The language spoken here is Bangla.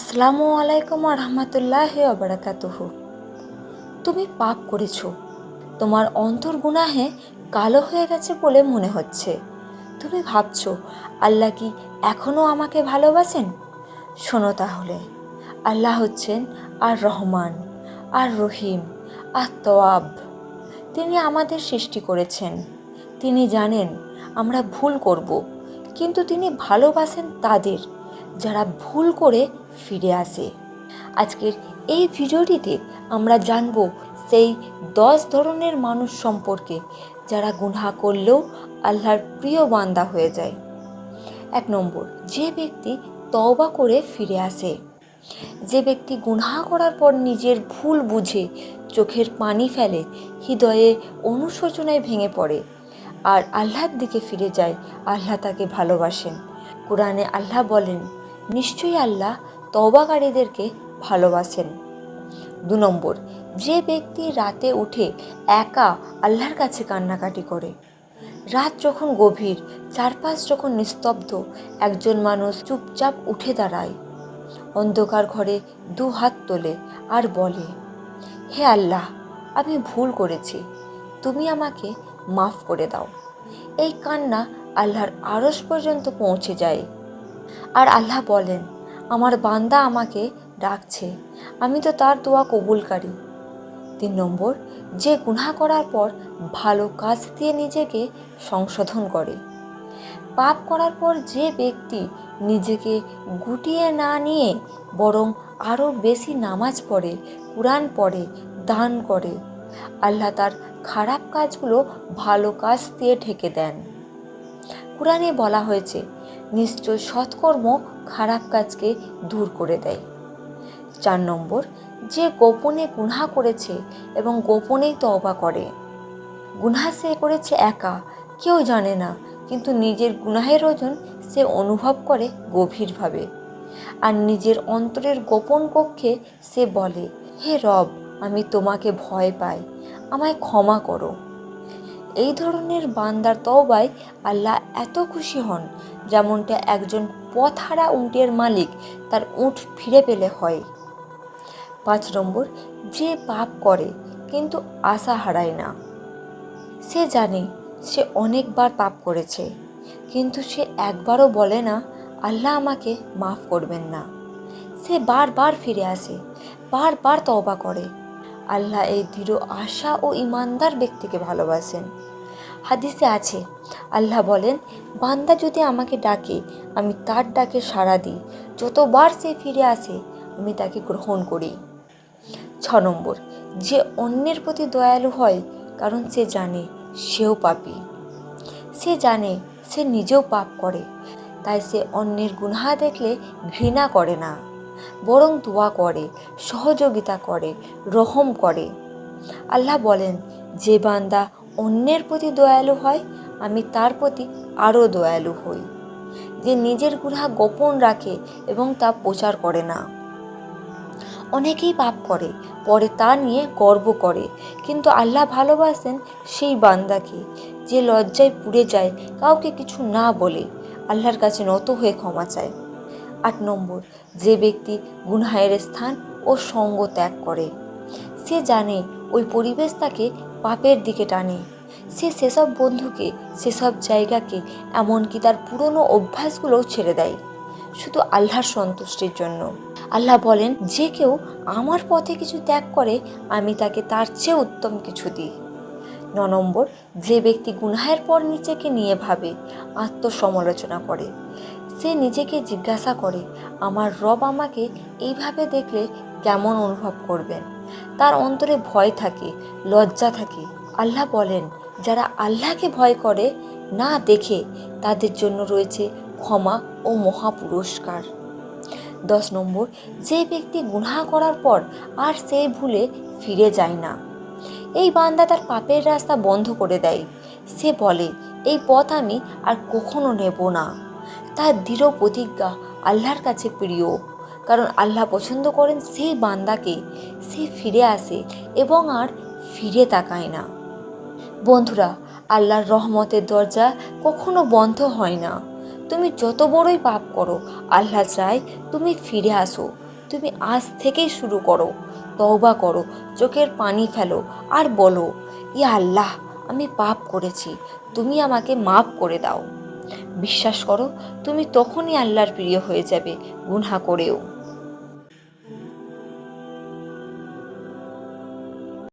আসসালামু আলাইকুম রহমতুল্লাহি ওয়া বারাকাতুহু। তুমি পাপ করেছো, তোমার অন্তর গুনাহে কালো হয়ে গেছে বলে মনে হচ্ছে। তুমি ভাবছো আল্লাহ কি এখনও আমাকে ভালোবাসেন? শোনো তাহলে, আল্লাহ হচ্ছেন আর রহমান, আর রহিম, আর তওয়াব। তিনি আমাদের সৃষ্টি করেছেন। তিনি জানেন আমরা ভুল করব, কিন্তু তিনি ভালোবাসেন তাদের যারা ভুল করে ফিরে আসে। আজকের এই ভিডিওটিতে আমরা জানব সেই 10 ধরনের মানুষ সম্পর্কে যারা গুনাহ করলেও আল্লাহর প্রিয় বান্দা হয়ে যায়। 1 নম্বর, যে ব্যক্তি তওবা করে ফিরে আসে। যে ব্যক্তি গুনাহ করার পর নিজের ভুল বুঝে চোখের পানি ফেলে, হৃদয়ে অনুশোচনায় ভেঙে পড়ে আর আল্লাহর দিকে ফিরে যায়, আল্লাহ তাকে ভালোবাসেন। কোরআনে আল্লাহ বলেন, নিশ্চয়ই আল্লাহ তওবাকারীদেরকে ভালোবাসেন। 2 নম্বর, যে ব্যক্তি রাতে উঠে একা আল্লাহর কাছে কান্নাকাটি করে। রাত যখন গভীর, চারপাশ যখন নিস্তব্ধ, একজন মানুষ চুপচাপ উঠে দাঁড়ায়, অন্ধকার ঘরে 2 হাত তোলে আর বলে, হে আল্লাহ, আমি ভুল করেছি, তুমি আমাকে মাফ করে দাও। এই কান্না আল্লাহর আরশ পর্যন্ত পৌঁছে যায় আর আল্লাহ বলেন, আমার বান্দা আমাকে ডাকছে, আমি তো তার দোয়া কবুলকারী। 3 নম্বর, যে গুনাহ করার পর ভালো কাজ দিয়ে নিজেকে সংশোধন করে। পাপ করার পর যে ব্যক্তি নিজেকে গুটিয়ে না নিয়ে বরং আরও বেশি নামাজ পড়ে, কুরআন পড়ে, দান করে, আল্লাহ তার খারাপ কাজগুলো ভালো কাজ দিয়ে ঢেকে দেন। কুরআনে বলা হয়েছে, নিশ্চয় সৎকর্ম খারাপ কাজকে দূর করে দেয়। 4 নম্বর, যে গোপনে গুনাহ করেছে এবং গোপনেই তওবা করে। গুনাহ সে করেছে একা, কেউ জানে না, কিন্তু নিজের গুনাহের ওজন সে অনুভব করে গভীরভাবে। আর নিজের অন্তরের গোপন কক্ষে সে বলে, হে রব, আমি তোমাকে ভয় পাই, আমায় ক্ষমা করো। এই ধরনের বান্দার তওবায় আল্লাহ এত খুশি হন, যেমনটা একজন পথহারা উটের মালিক তার উট ফিরে পেলে হয়। 5 নম্বর, যে পাপ করে কিন্তু আশা হারায় না। সে জানে সে অনেকবার পাপ করেছে, কিন্তু সে একবারও বলে না, আল্লাহ আমাকে মাফ করবেন না। সে বারবার ফিরে আসে, বারবার তওবা করে। আল্লাহ এই দৃঢ় আশা ও ইমানদার ব্যক্তিকে ভালোবাসেন। হাদিসে আছে, আল্লাহ বলেন, বান্দা যদি আমাকে ডাকে, আমি তার ডাকে সাড়া দিই। যতবার সে ফিরে আসে, আমি তাকে গ্রহণ করি। 6 নম্বর, যে অন্যের প্রতি দয়ালু হয়, কারণ সে জানে সেও পাপী। সে জানে সে নিজেও পাপ করে, তাই সে অন্যের গুনাহ দেখলে ঘৃণা করে না, বরং দোয়া করে, সহযোগিতা করে, রহম করে। আল্লাহ বলেন, যে বান্দা অন্যের প্রতি দয়ালু হয়, আমি তার প্রতি আরও দয়ালু হই। যে নিজের গুনাহ গোপন রাখে এবং তা প্রচার করে না। অনেকেই পাপ করে, পরে তা নিয়ে গর্ব করে, কিন্তু আল্লাহ ভালোবাসেন সেই বান্দাকে যে লজ্জায় পুড়ে যায়, কাউকে কিছু না বলে আল্লাহর কাছে নত হয়ে ক্ষমা চায়। 8 নম্বর, যে ব্যক্তি গুনাহের স্থান ও সঙ্গ ত্যাগ করে। সে জানে ওই পরিবেশ তাকে পাপের দিকে টানে। সে সেসব বন্ধুকে, সেসব জায়গাকে, এমনকি তার পুরনো অভ্যাসগুলোও ছেড়ে দেয়, শুধু আল্লাহর সন্তুষ্টির জন্য। আল্লাহ বলেন, যে কেউ আমার পথে কিছু ত্যাগ করে, আমি তাকে তার চেয়ে উত্তম কিছু দিই। 9 নম্বর, যে ব্যক্তি গুনাহের পর নিজেকে নিয়ে ভাবে, আত্মসমালোচনা করে। সে নিজেকে জিজ্ঞাসা করে, আমার রব আমাকে এইভাবে দেখলে কেমন অনুভব করবেন। তার অন্তরে ভয় থাকে, লজ্জা থাকে। আল্লাহ বলেন, যারা আল্লাহকে ভয় করে না দেখে, তাদের জন্য রয়েছে ক্ষমা ও মহা পুরস্কার। 10 নম্বর, যে ব্যক্তি গুনাহ করার পর আর সেই ভুলে ফিরে যায় না। এই বান্দা তার পাপের রাস্তা বন্ধ করে দেয়। সে বলে, এই পথ আমি আর কখনো নেব না। তার দৃঢ় প্রতিজ্ঞা আল্লাহর কাছে প্রিয়, কারণ আল্লাহ পছন্দ করেন সেই বান্দাকে। সে ফিরে আসে এবং আর ফিরে তাকায় না। বন্ধুরা, আল্লাহর রহমতের দরজা কখনো বন্ধ হয় না। তুমি যত বড়ই পাপ করো, আল্লাহ চায় তুমি ফিরে আসো, তুমি আজ থেকেই শুরু করো, তওবা করো, চোখের পানি ফেলো আর বলো, ইয়া আল্লাহ, আমি পাপ করেছি, তুমি আমাকে মাফ করে দাও। বিশ্বাস করো, তুমি তখনই আল্লাহর প্রিয় হয়ে যাবে, গুনাহ করেও।